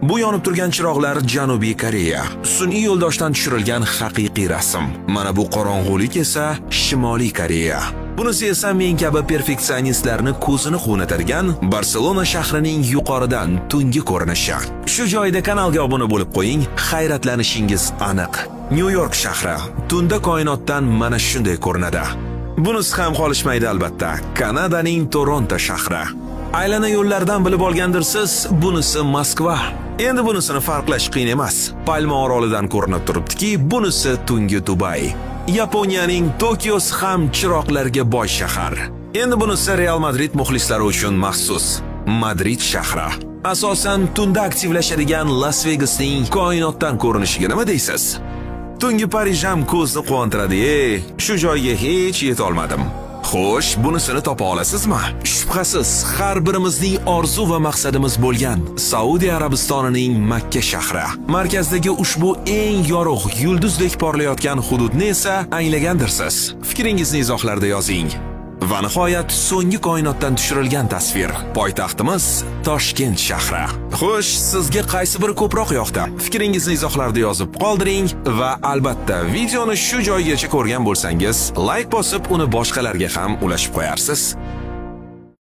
Bu yonib turgan chiroqlar Janubiy Koreya. Sun'iy yo'ldoshdan tushirilgan haqiqiy rasm. Mana bu qorong'ulik esa Shimoliy Koreya. Bunisi esa men kabi perfeksionistlarni ko'zini quvnatadigan Barselona shahrining yuqoridan tungi ko'rinishi. Shu joyda kanalga obuna bo'lib qo'ying, hayratlanishingiz aniq. Nyu-York shahri tunda koinotdan mana shunday ko'rinadi. Bunisi ham qolishmaydi albatta. Kanadaning Toronto shahri. Aylana yo'llardan bilib olgandirsiz, bunisi Moskva. Endi bunisini farqlash qiyin emas. Palma orolidan ko'rinib turibdiki, bunisi tungi Dubay. Yaponiyaning Tokiosi ham chiroqlarga boy shahar. Endi bunisi Real Madrid muxlislari uchun maxsus Madrid shahri. Asosan tunda aktivlashadigan Las Vegasning koinotdan ko'rinishiga nima deysiz? Tungi Parij ham ko'zni quvontiradi. Shu joyga hech yeta olmadim. Xo'sh, bunisini topa olasizmi? Shubhasiz, har birimizning orzu va maqsadimiz bo'lgan Saudiya Arabistonining Makka shahri. Markazdagi ushbu eng yorug', yulduzdek porlayotgan hududni esa anglagandirsiz. Fikringizni izohlarda yozing. Va nihoyat so'nggi koinotdan tushirilgan tasvir. Poytaxtimiz Toshkent shahri. Xo'sh, sizga qaysi biri ko'proq yoqdi? Fikringizni izohlarda yozib qoldiring va albatta videoni shu joygacha ko'rgan bo'lsangiz, like bosib, uni boshqalarga ham ulashib qo'yarsiz.